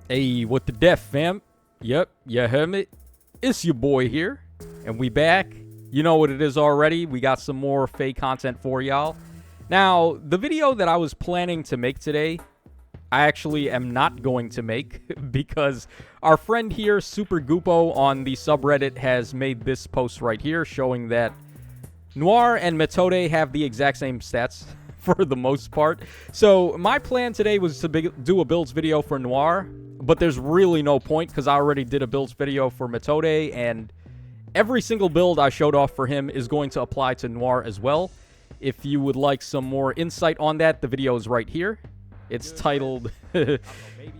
Hey, what the def, fam? Yep, you heard me. It's your boy here, and we back. You know what it is already. We got some more fake content for y'all. Now, the video that I was planning to make today, I actually am not going to make because our friend here, Super Goopo, on the subreddit has made this post right here showing that Noire and Metode have the exact same stats for the most part. So my plan today was to do a builds video for Noire, but there's really no point because I already did a builds video for Metode, and every single build I showed off for him is going to apply to Noire as well. If you would like some more insight on that, the video is right here. It's titled,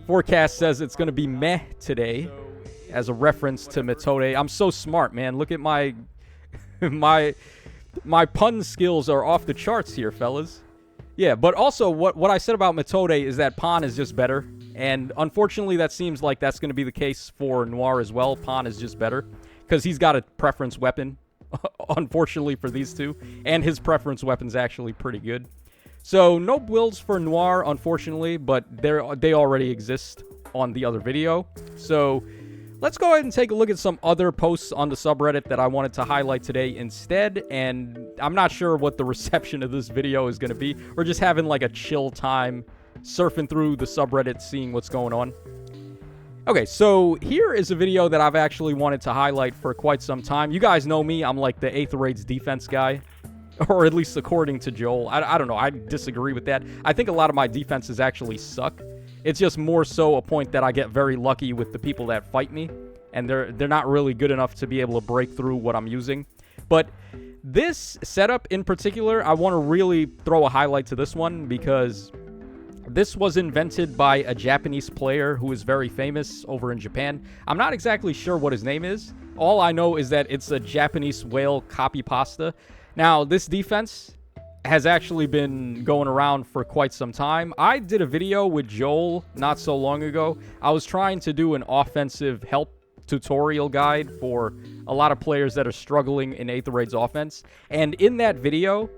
Forecast says it's going to be meh today, as a reference to Metode. I'm so smart, man. Look at my pun skills are off the charts here, fellas. Yeah, but also what I said about Metode is that Pon is just better. And unfortunately, that seems like that's going to be the case for Noire as well. Pon is just better because he's got a preference weapon, unfortunately, for these two. And his preference weapon's actually pretty good. So no builds for Noire, unfortunately, but they already exist on the other video. So let's go ahead and take a look at some other posts on the subreddit that I wanted to highlight today instead. And I'm not sure what the reception of this video is going to be. We're just having like a chill time surfing through the subreddit, seeing what's going on. Okay, so here is a video that I've actually wanted to highlight for quite some time. You guys know me. I'm like the 8th Raids defense guy. Or at least according to Joel. I don't know. I disagree with that. I think a lot of my defenses actually suck. It's just more so a point that I get very lucky with the people that fight me. And they're not really good enough to be able to break through what I'm using. But this setup in particular, I want to really throw a highlight to this one because this was invented by a Japanese player who is very famous over in Japan. I'm not exactly sure what his name is. All I know is that it's a Japanese whale copy pasta. Now, this defense has actually been going around for quite some time. I did a video with Joel not so long ago. I was trying to do an offensive help tutorial guide for a lot of players that are struggling in 8th Raids offense. And in that video,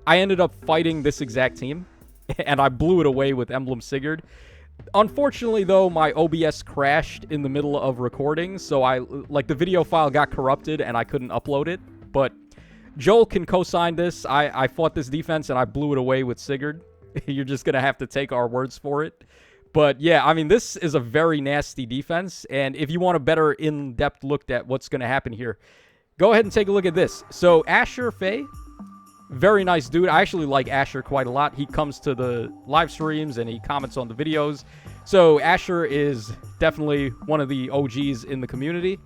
I ended up fighting this exact team, and I blew it away with Emblem Sigurd. Unfortunately, though, my OBS crashed in the middle of recording, so the video file got corrupted and I couldn't upload it. But Joel can co-sign this. I fought this defense and I blew it away with Sigurd. You're just going to have to take our words for it. But yeah, I mean, this is a very nasty defense. And if you want a better in-depth look at what's going to happen here, go ahead and take a look at this. So Asher Faye, very nice dude. I actually like Asher quite a lot. He comes to the live streams and he comments on the videos. So Asher is definitely one of the OGs in the community.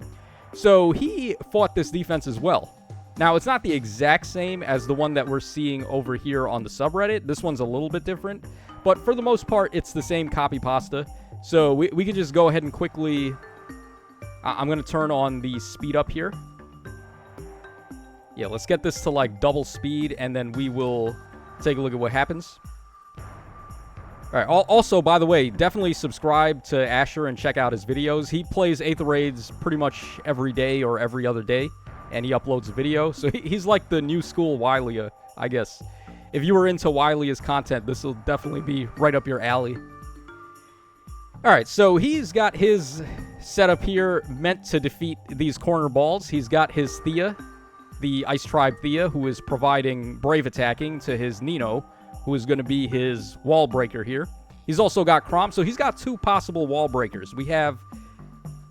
So he fought this defense as well. Now, it's not the exact same as the one that we're seeing over here on the subreddit. This one's a little bit different. But for the most part, it's the same copy pasta. So we can just go ahead and quickly... I'm going to turn on the speed up here. Yeah, let's get this to like double speed, and then we will take a look at what happens. All right, also, by the way, definitely subscribe to Asher and check out his videos. He plays 8th Raids pretty much every day or every other day. And he uploads a video. So he's like the new school Wylia, I guess. If you were into Wylia's content, this will definitely be right up your alley. Alright, so he's got his setup here meant to defeat these corner balls. He's got his Thea, the Ice Tribe Thea, who is providing brave attacking to his Nino, who is going to be his wall breaker here. He's also got Crom, so he's got two possible wall breakers. We have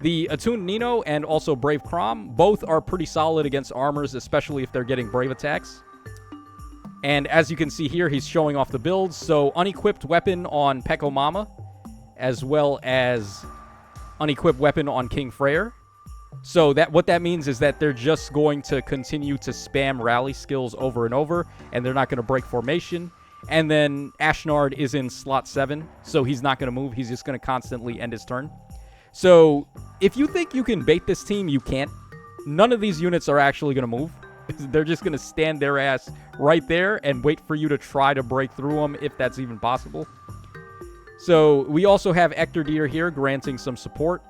the Attuned Nino and also Brave Crom. Both are pretty solid against armors, especially if they're getting brave attacks. And as you can see here, he's showing off the builds. So unequipped weapon on Peko Mama, as well as unequipped weapon on King Freyr. So what that means is that they're just going to continue to spam rally skills over and over, and they're not going to break formation. And then Ashnard is in slot 7, so he's not going to move. He's just going to constantly end his turn. So, if you think you can bait this team, you can't. None of these units are actually going to move. They're just going to stand their ass right there and wait for you to try to break through them, if that's even possible. So, we also have Ectordeer here, granting some support.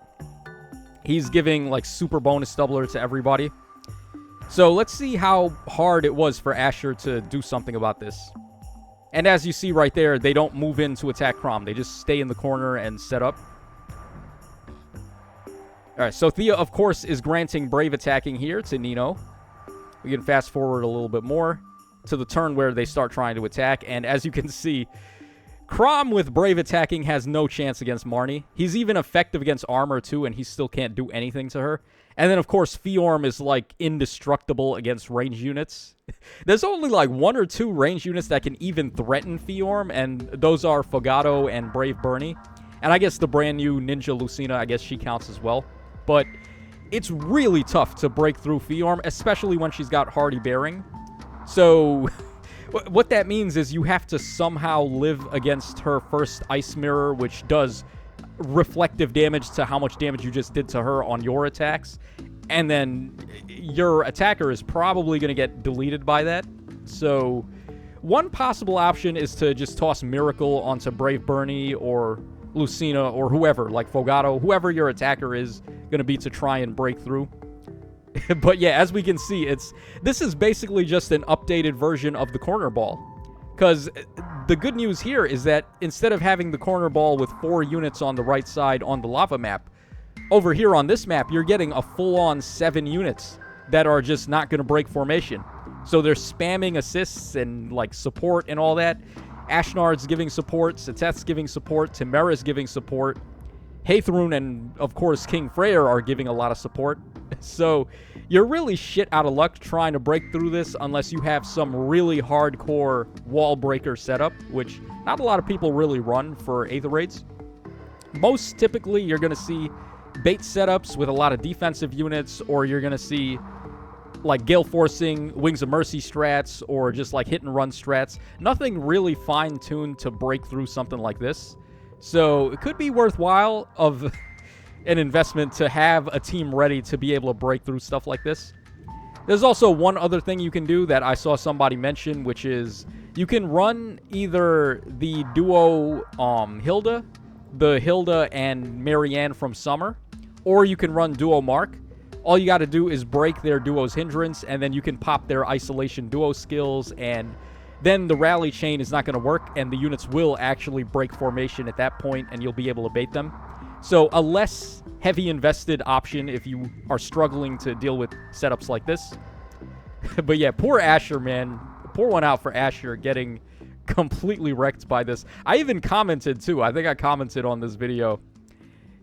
He's giving, like, super bonus doubler to everybody. So, let's see how hard it was for Asher to do something about this. And as you see right there, they don't move in to attack Crom. They just stay in the corner and set up. All right, so Thea, of course, is granting Brave attacking here to Nino. We can fast forward a little bit more to the turn where they start trying to attack. And as you can see, Chrom with Brave attacking has no chance against Marnie. He's even effective against armor, too, and he still can't do anything to her. And then, of course, Fiorm is, like, indestructible against range units. There's only, like, 1 or 2 range units that can even threaten Fiorm, and those are Fogato and Brave Bernie. And I guess the brand new Ninja Lucina, I guess she counts as well. But it's really tough to break through Fiorm, especially when she's got Hardy Bearing. So what that means is you have to somehow live against her first Ice Mirror, which does reflective damage to how much damage you just did to her on your attacks. And then your attacker is probably going to get deleted by that. So one possible option is to just toss Miracle onto Brave Bernie or Lucina or whoever, like Fogato, whoever your attacker is going to be to try and break through. But yeah, as we can see, this is basically just an updated version of the corner ball. Because the good news here is that instead of having the corner ball with 4 units on the right side on the lava map, over here on this map, you're getting a full-on 7 units that are just not going to break formation. So they're spamming assists and like support and all that. Ashnard's giving support, Seteth's giving support, Timera's giving support. Hathorun and, of course, King Freyr are giving a lot of support. So you're really shit out of luck trying to break through this unless you have some really hardcore wall breaker setup, which not a lot of people really run for Aether Raids. Most typically, you're going to see bait setups with a lot of defensive units, or you're going to see like Gale Forcing, Wings of Mercy strats, or just like hit and run strats. Nothing really fine-tuned to break through something like this. So it could be worthwhile of an investment to have a team ready to be able to break through stuff like this. There's also one other thing you can do that I saw somebody mention, which is you can run either the duo Hilda, the Hilda and Marianne from Summer, or you can run duo Mark. All you got to do is break their duo's hindrance, and then you can pop their isolation duo skills, and then the rally chain is not going to work, and the units will actually break formation at that point, and you'll be able to bait them. So a less heavy invested option if you are struggling to deal with setups like this. But yeah, poor Asher, man. Pour one out for Asher getting completely wrecked by this. I even commented, too. I think I commented on this video.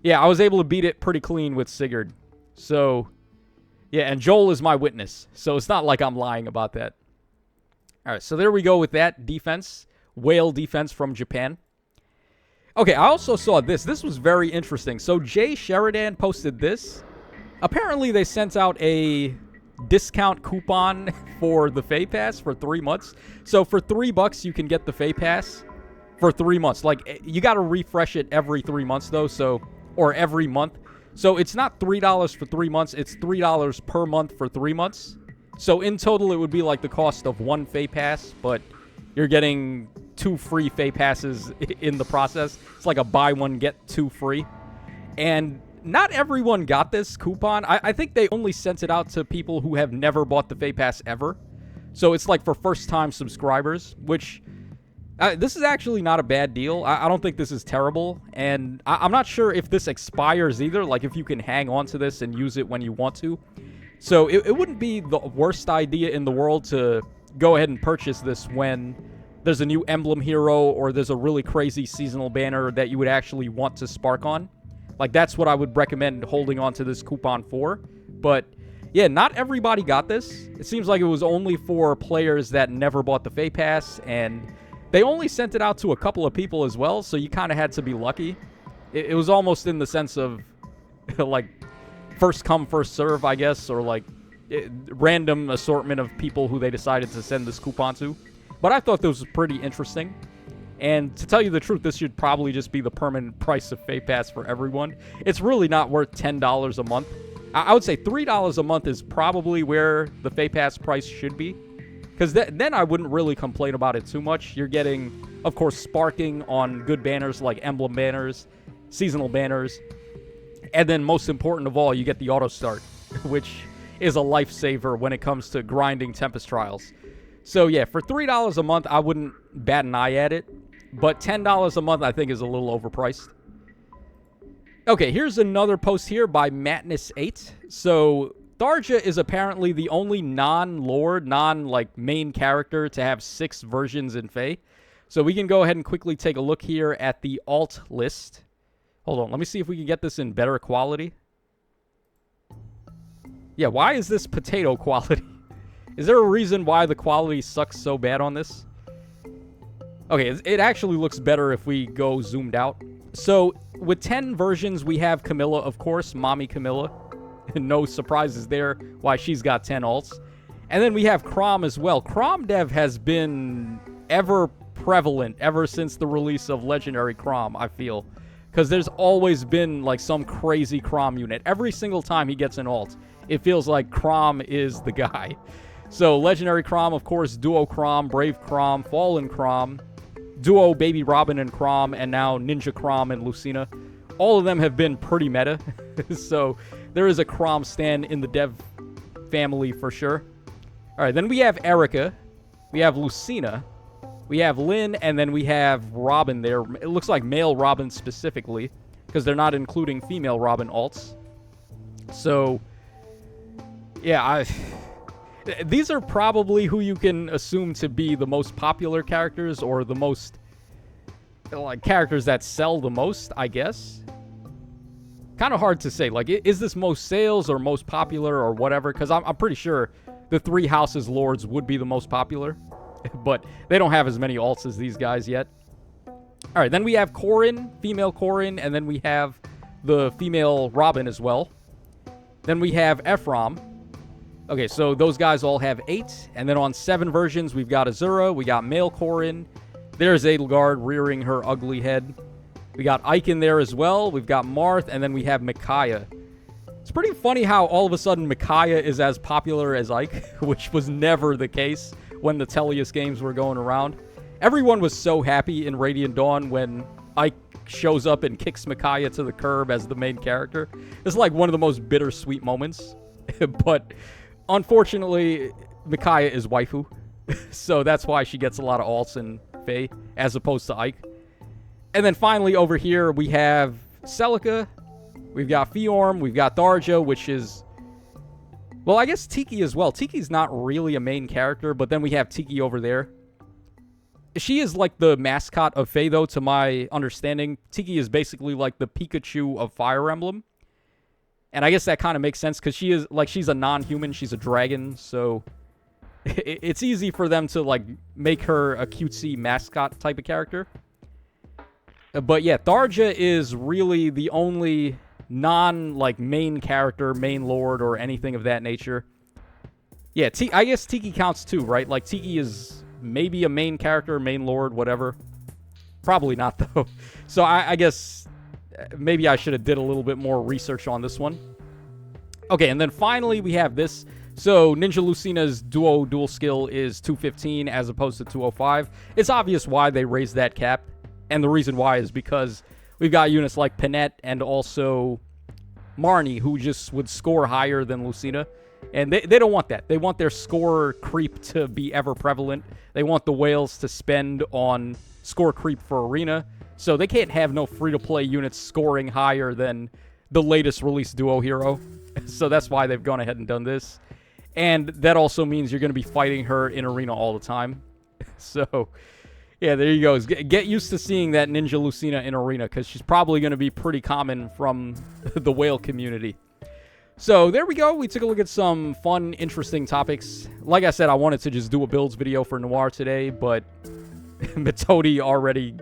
Yeah, I was able to beat it pretty clean with Sigurd. So, yeah, and Joel is my witness. So it's not like I'm lying about that. All right, so there we go with that defense. Whale defense from Japan. Okay, I also saw this. This was very interesting. So Jay Sheridan posted this. Apparently, they sent out a discount coupon for the Fay Pass for 3 months. So for $3, you can get the Fay Pass for 3 months. Like, you got to refresh it every 3 months, though. So, or every month. So it's not $3 for 3 months. It's $3 per month for 3 months. So in total, it would be like the cost of 1 Fay Pass, but you're getting 2 free Fay Passes in the process. It's like a buy one, get 2 free. And not everyone got this coupon. I think they only sent it out to people who have never bought the Fay Pass ever. So it's like for first-time subscribers, which this is actually not a bad deal. I don't think this is terrible. And I'm not sure if this expires either, like if you can hang on to this and use it when you want to. So it wouldn't be the worst idea in the world to go ahead and purchase this when there's a new Emblem hero or there's a really crazy seasonal banner that you would actually want to spark on. Like, that's what I would recommend holding on to this coupon for. But, yeah, not everybody got this. It seems like it was only for players that never bought the Fay Pass, and they only sent it out to a couple of people as well, so you kind of had to be lucky. It was almost in the sense of, like, first come, first serve, I guess, or, like, random assortment of people who they decided to send this coupon to. But I thought this was pretty interesting. And to tell you the truth, this should probably just be the permanent price of Fay Pass for everyone. It's really not worth $10 a month. I would say $3 a month is probably where the Fay Pass price should be. Because then I wouldn't really complain about it too much. You're getting, of course, sparking on good banners like Emblem banners, seasonal banners. And then most important of all, you get the auto start, which is a lifesaver when it comes to grinding Tempest Trials. So yeah, for $3 a month, I wouldn't bat an eye at it. But $10 a month, I think, is a little overpriced. Okay, here's another post here by Matness8. So, Tharja is apparently the only non-lord, like main character to have 6 versions in Fae. So we can go ahead and quickly take a look here at the alt list. Hold on, let me see if we can get this in better quality. Yeah, why is this potato quality? Is there a reason why the quality sucks so bad on this? Okay, it actually looks better if we go zoomed out. So, with 10 versions, we have Camilla, of course, Mommy Camilla. No surprises there why she's got 10 alts. And then we have Chrom as well. Chrom dev has been ever prevalent ever since the release of Legendary Chrom, I feel. Because there's always been, like, some crazy Chrom unit. Every single time he gets an alt, it feels like Chrom is the guy. So, Legendary Chrom, of course, Duo Chrom, Brave Chrom, Fallen Chrom, Duo Baby Robin and Chrom, and now Ninja Chrom and Lucina. All of them have been pretty meta. So, there is a Chrom stan in the dev family for sure. Alright, then we have Erica. We have Lucina. We have Lynn, and then we have Robin there. It looks like male Robin specifically, because they're not including female Robin alts. So, yeah, these are probably who you can assume to be the most popular characters, or the most, like, characters that sell the most, I guess. Kind of hard to say. Like, is this most sales or most popular or whatever? Because I'm pretty sure the 3 Houses Lords would be the most popular. But they don't have as many alts as these guys yet. Alright, then we have Corrin, female Corrin, and then we have the female Robin as well. Then we have Ephraim. Okay, so those guys all have 8. And then on 7 versions, we've got Azura, we got male Corrin. There's Edelgard rearing her ugly head. We got Ike in there as well. We've got Marth, and then we have Micaiah. It's pretty funny how all of a sudden Micaiah is as popular as Ike, which was never the case when the Tellius games were going around. Everyone was so happy in Radiant Dawn when Ike shows up and kicks Micaiah to the curb as the main character. It's like one of the most bittersweet moments. But unfortunately, Micaiah is waifu. So that's why she gets a lot of alts in Fae, as opposed to Ike. And then finally over here, we have Celica. We've got Fiorm. We've got Tharja, which is... well, I guess Tiki as well. Tiki's not really a main character, but then we have Tiki over there. She is like the mascot of Fae, though, to my understanding. Tiki is basically like the Pikachu of Fire Emblem. And I guess that kind of makes sense, because she is, like, she's a non-human. She's a dragon, so it's easy for them to, like, make her a cutesy mascot type of character. But yeah, Tharja is really the only like, main character, main lord, or anything of that nature. Yeah, I guess Tiki counts too, right? Like, Tiki is maybe a main character, main lord, whatever. Probably not, though. So I guess maybe I should have did a little bit more research on this one. Okay, and then finally we have this. So Ninja Lucina's dual skill is 215 as opposed to 205. It's obvious why they raised that cap. And the reason why is because we've got units like Panette and also Marnie, who just would score higher than Lucina. And they don't want that. They want their score creep to be ever prevalent. They want the whales to spend on score creep for Arena. So they can't have no free-to-play units scoring higher than the latest released duo hero. So that's why they've gone ahead and done this. And that also means you're going to be fighting her in Arena all the time. So... yeah, there you go. Get used to seeing that Ninja Lucina in Arena, because she's probably going to be pretty common from the whale community. So there we go. We took a look at some fun, interesting topics. Like I said, I wanted to just do a builds video for Noire today, but Metodi already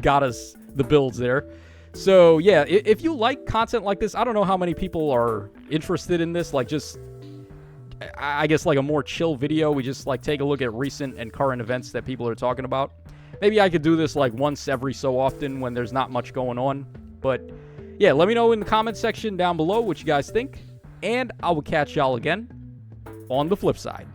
got us the builds there. So yeah, if you like content like this, I don't know how many people are interested in this. Like, just, I guess, like a more chill video. We just, like, take a look at recent and current events that people are talking about. Maybe I could do this, like, once every so often when there's not much going on. But, yeah, let me know in the comment section down below what you guys think. And I will catch y'all again on the flip side.